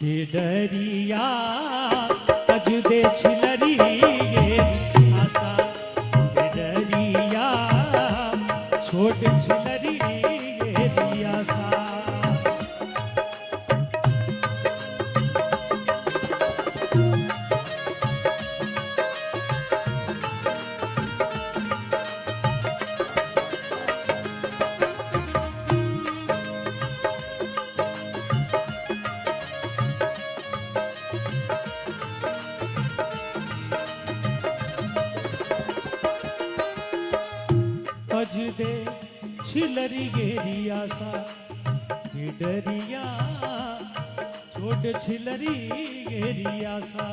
डरिया तज दे छिलरी गेरी आशा डरिया छोट छिलरी गेरी आशा तज दे छिलरी गेरी आशा डरिया छोट छिलरी गेरी आशा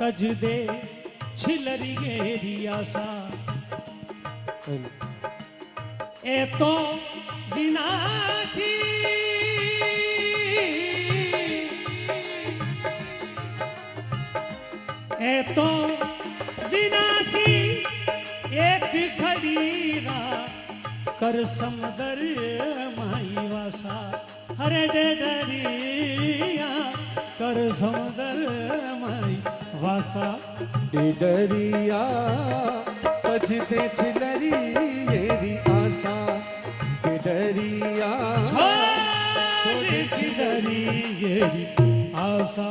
तज दे छिलरी गेरी आशा ए तो विनाशी ए तो विनाशी एक घड़ीरा कर समदर माई वासा हरे डरिया कर समदर माई वासा डरिया तजदे छिलरी गेरी आशा डरिया छोड़ छिलरी गेरी आशा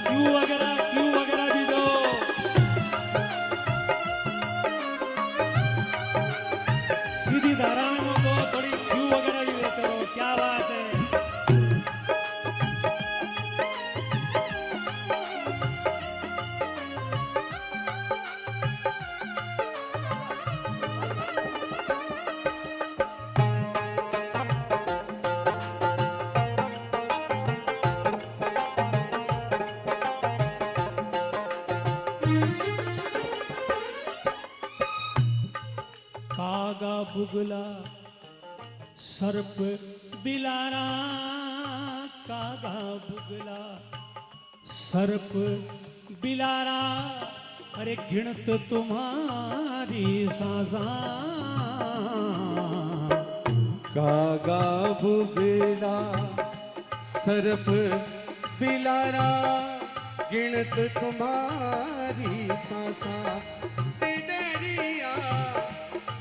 क्यों वगैरह भी दो सीधी धारा में दो थोड़ी क्यों वगैरह भी देते रहो क्या बात है कागा बुगला सर्प बिलारा कागा बुगला सर्प बिलारा अरे गिनत तुम्हारी साजा कागा बुगला सर्प बिलारा गिनत तुम्हारी सांसा डरिया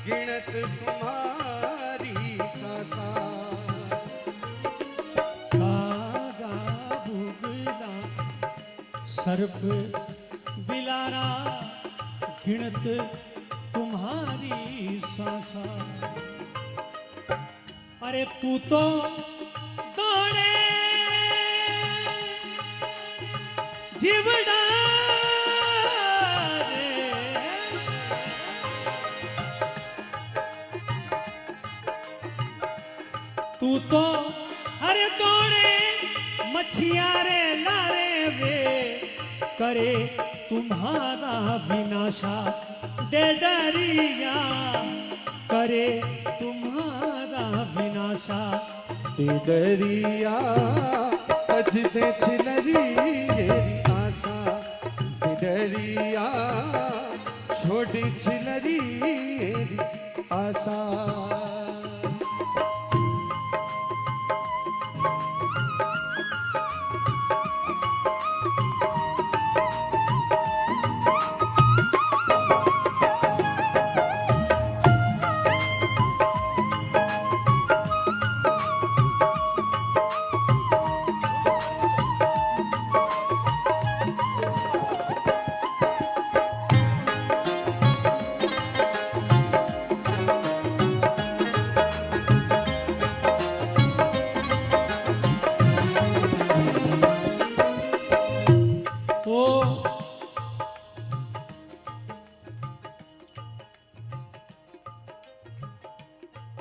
गिनत तुम्हारी सांसा कागा बुगला सर्प बिलारा गिनत तुम्हारी सांसा अरे तू तो दौड़े जीवड़ा तू तो हरे दौड़े मछियारे लारे वे करे तुम्हारा विनाशा डरिया करे तुम्हारा विनाशा डरिया तजदे छिलरी गेरी आशा डरिया छोटी छिलरी गेरी आशा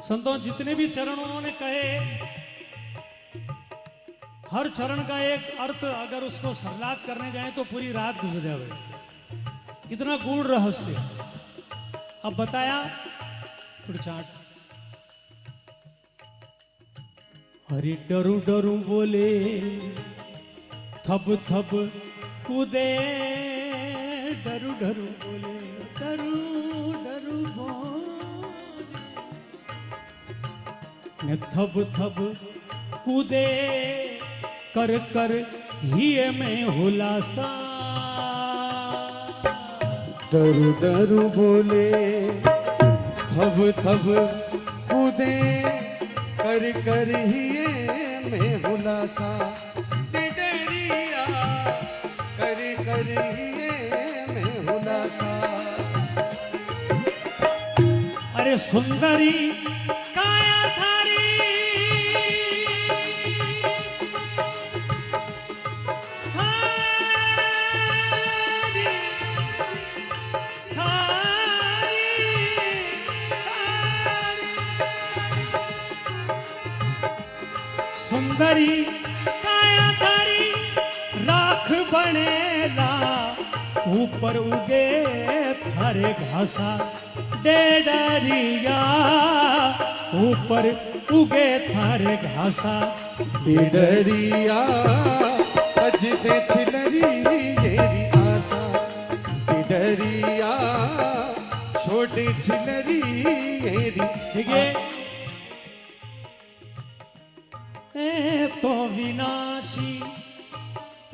संतों जितने भी चरण उन्होंने कहे हर चरण का एक अर्थ अगर उसको सरलाद करने जाए तो पूरी रात गुजर जाए इतना गूढ़ रहस्य अब बताया थोड़ी चाट हरि डरू डरू बोले थब थब कूदे डरू डरू बोले डरू डरू बोले ने थब थब कूदे कर कर हिये में हुलासा। दरु दरु बोले थब थब कूदे कर कर हिये में हुलासा। टिडरिया कर कर हिये में हुलासा। अरे सुंदरी काया थारी सुंदरी काया थारी राख बनेला ऊपर उगे थारे घासा। डेडरिया ऊपर उगे थारे घासा। टिडरिया अजदे छिलरी येरी आशा। टिडरिया छोटी छिलरी येरी। ठीक है। ए तो विनाशी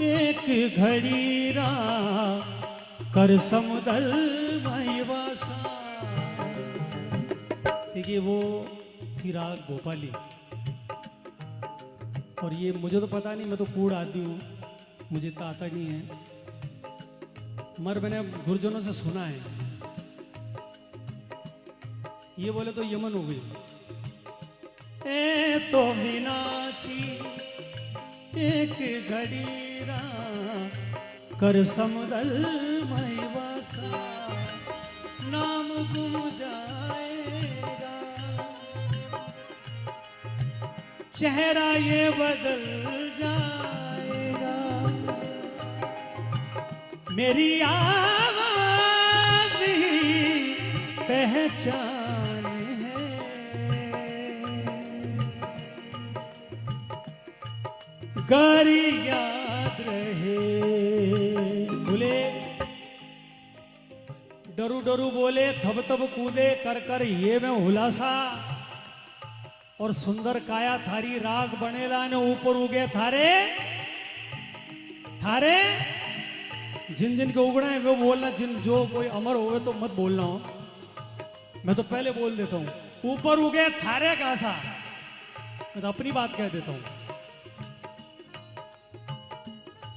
एक घड़ी रा कर समुदल वासा। देखिए वो थी राग भोपाली, और ये मुझे तो पता नहीं, मैं तो कूड़ आदमी हूँ, मुझे तो आता नहीं है, मगर मैंने गुरुजनों से सुना है। ये बोले तो यमन हो गई। ए तो विनाशी एक घड़ी रा कर समुदल वासा। नाम गुम जाएगा चेहरा ये बदल जाएगा। मेरी आवाज ही पहचान है। गारी याद रहे। बोले डरू डरू बोले थब थब कूदे कर कर ये में हुलासा। और सुंदर काया थारी राग बनेला ने ऊपर उगे थारे थारे। जिन जिन के उगड़े हैं वो बोलना, जिन जो कोई अमर होवे तो मत बोलना हो, मैं तो पहले बोल देता हूं। ऊपर उगे थारे कासा, मैं तो अपनी बात कह देता हूं।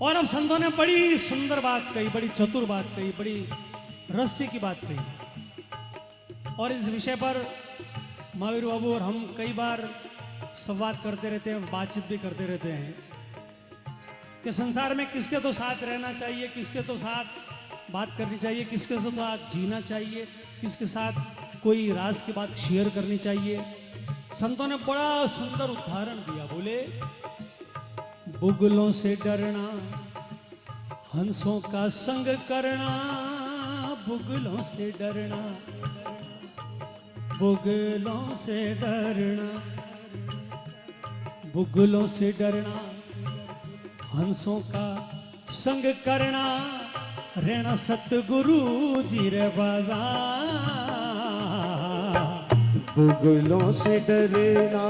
और अब संतों ने बड़ी सुंदर बात कही, बड़ी चतुर बात कही, बड़ी रहस्य की बात कही। और इस विषय पर महावीर बाबू और हम कई बार संवाद करते रहते हैं, बातचीत भी करते रहते हैं कि संसार में किसके तो साथ रहना चाहिए, किसके तो साथ बात करनी चाहिए, किसके तो साथ जीना चाहिए, किसके साथ कोई राज की बात शेयर करनी चाहिए। संतों ने बड़ा सुंदर उदाहरण दिया। बोले बुगलों से डरना, हंसों का संग करना। बुगलों से डरना, बुगलों से डरना, बुगलों से डरना, हंसों का संग करना। रहना सतगुरु जी रे बाजार। बुगलों से डरना,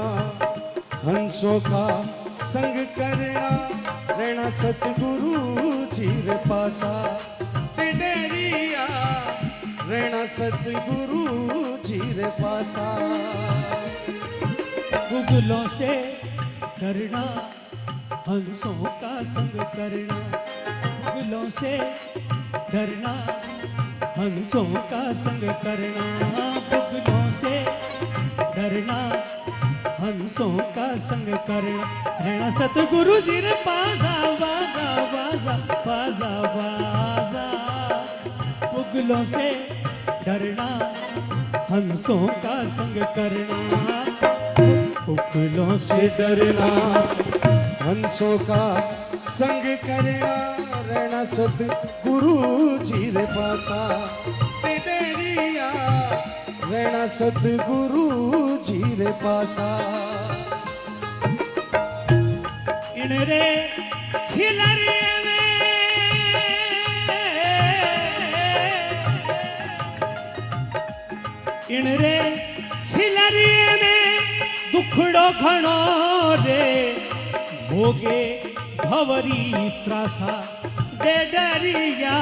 हंसों का संग करना। रहना सतगुरु जी रे पासा। टिडरिया रहना सतगुरु जी रे पासा। बुगलों से डरना, हंसों का संग करना। बुगलों से डरना, हंसों का संग करना। बुगलों से डरना, हंसों का संग करना। रहना सतगुरु जी रे पासा। बाजा बाजा बाजा बाजा। बुगलों से डरना, हंसों का संग करना। बुगलों से डरना, हंसों का संग करना। रहना सतगुरु जी रे पासा। टिडरिया रहना सतगुरु जी रे पासा। इन रे छिलरे इन रे छिलरिए में दुख दुखड़ो घणो रे भोगे भवरी त्रासा दे डरिया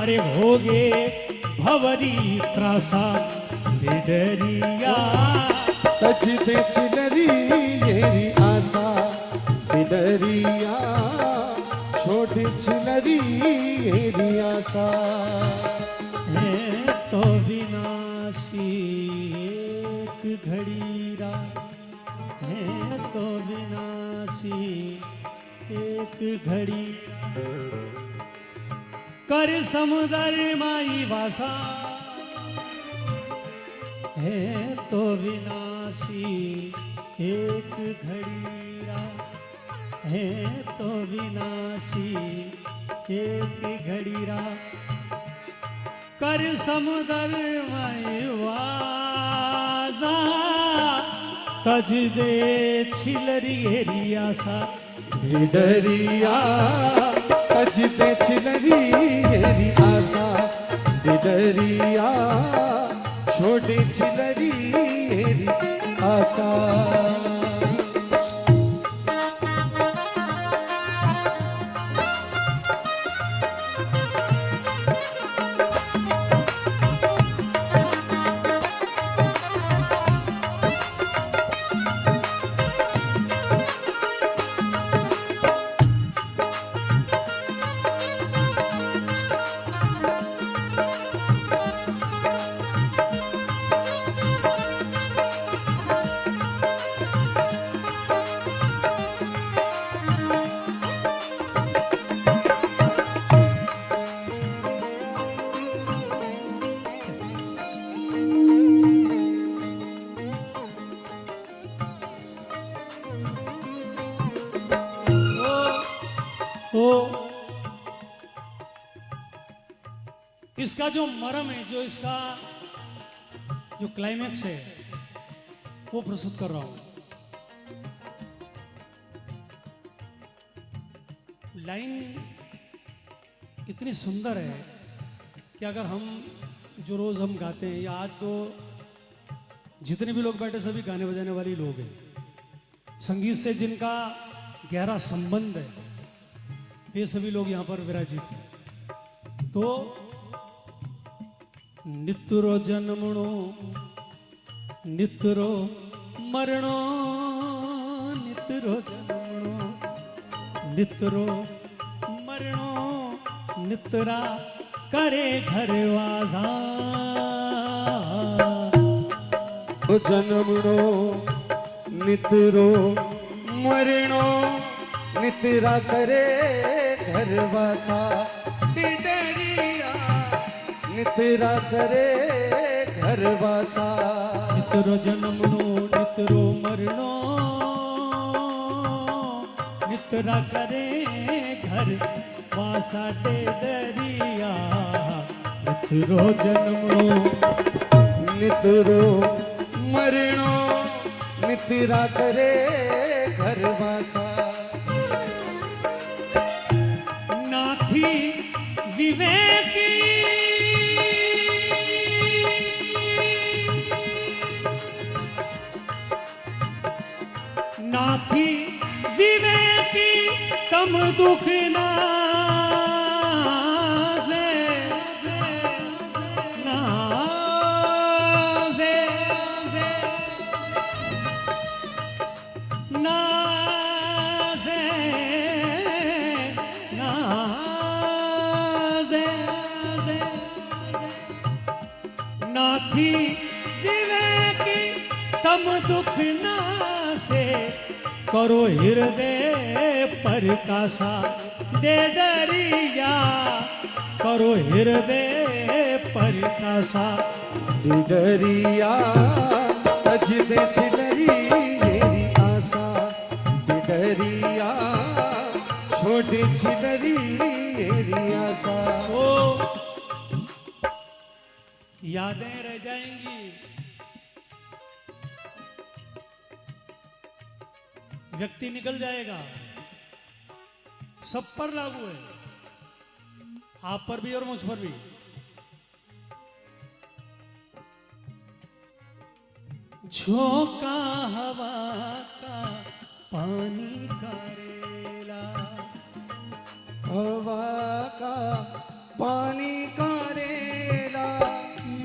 अरे भोगे भवरी त्रासा दे डरिया तज दे छिलरी येरी आशा बिडरिया छोड़ छिलरी येरी आशा है तो विनाशी एक घड़ीरा है तो विनाशी एक घड़ी कर समुद्र माई वासा है तो विनाशी एक घड़ीरा है तो विनाशी एक घड़ीरा कर समुद्र माई वासा तज दे छिलरी हेरी आशा बिडरिया तज दे छिलरी येरी आशा बिडरिया छोड़ छिलरी येरी आशा तो इसका जो मर्म है, जो इसका जो क्लाइमेक्स है, वो प्रस्तुत कर रहा हूं। लाइन इतनी सुंदर है कि अगर हम जो रोज हम गाते हैं, या आज तो जितने भी लोग बैठे सभी गाने बजाने वाले ही लोग हैं, संगीत से जिनका गहरा संबंध है, ये सभी लोग यहाँ पर विराजित हैं। तो नित्रो जन्मणो नित्रो मरणो, नित्रो जन्मणो नित्रो मरणो, नित्रा करे घरवासा। जन्मणो नित्रो मरणो, नित्रा करे घरवासा। नित्रा करे घरवासा। नित्रो जन्मणो नित्रो मरणो, नित्रा करे घर वासा दे दरिया। नित्रो जन्मणो नित्रो मरणो, नित्रा करे घरवासा। नाथी विवेकी नाथी विवेकी तम दुख नाजे, नाजे, नाजे, नाजे, नाथी विवेकी तम दुख नासे। करो हृदय परकासा दे डरिया। करो हृदय परकासा बिडरिया तज दे छिलरी येरी आशा। बिडरिया छोड़ छिलरी येरी आशा। ओ यादें रह जाएंगी, व्यक्ति निकल जाएगा। सब पर लागू है, आप पर भी और मुझ पर भी। झोंका हवा का पानी का रेला, हवा का पानी का रेला,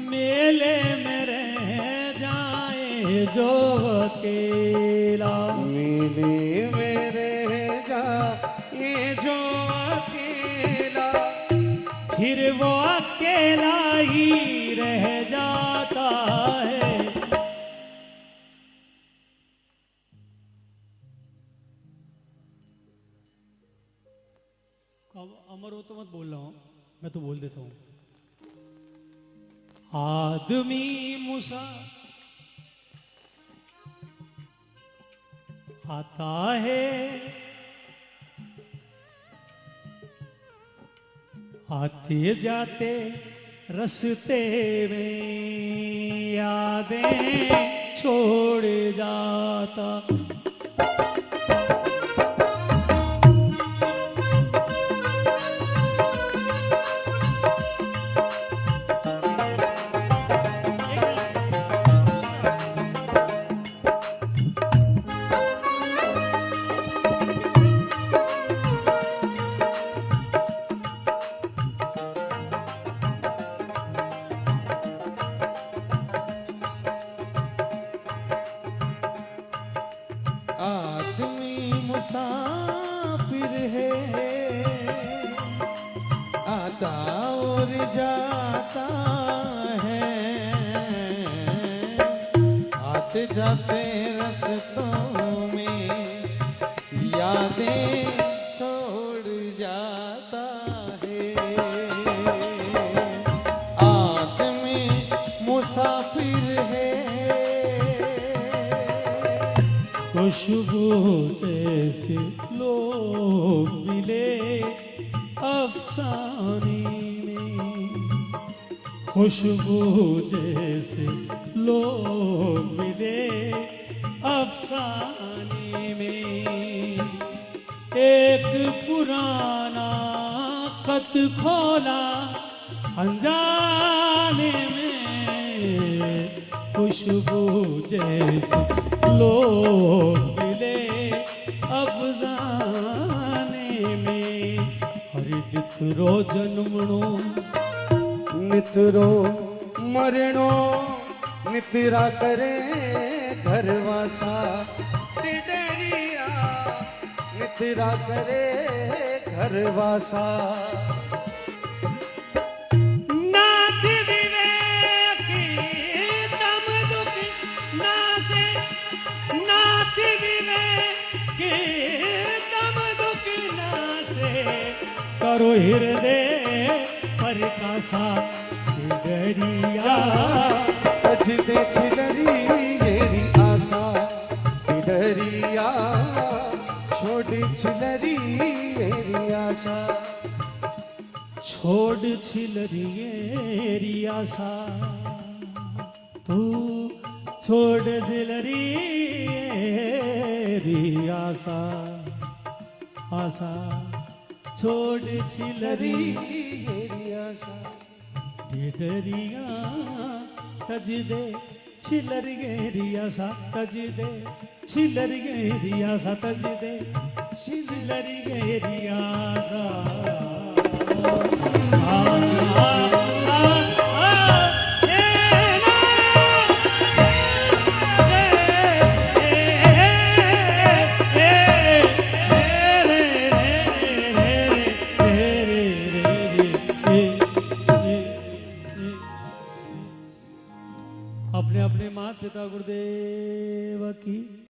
मेले में रह जाए जो अकेला, मेले में रह जाए जो अकेला, फिर वो अकेला ही रह जाता है। अब अमर हो तो मत बोल रहा हूं, मैं तो बोल देता हूं। आदमी मूसा आता है, आते जाते रस्ते में यादें छोड़ जाता। आदमी मुसाफिर है, आता और जाता है, आते जाते रस्तों में यादें छोड़ जाता है। आदमी मुसाफिर है, खुशबू जैसे लोग मिले अफसाने में, खुशबू जैसे लोग मिले अफसाने में। एक पुराना खत खोला अनजाने में, खुशबू जैसे लोग मिले अफसाने में। हरि दितरो जन्मणो नितरो मरणो, नितरा करे घरवासा, तिडरिया नितरा करे घरवासा। नाथ विवेकी दम दुख नासे, नाथ विवेकी दम दुख नासे, करो हृदय पर कासा डरिया। तज दे छिलरी येरी आशा, तिडरिया छोड़ छिलरी येरी आशा। छोड़ छिलरियेरी आशा, तू छोड़ छिलरियेरी आशा, आशा छोड़ छिलरी येरी आशा। डरिया तज दे छिलरियेरी आशा, तज दे छिलरियेरी आशा, तज दे छिलरियेरी आशा। अपने अपने माता पिता गुरुदेव की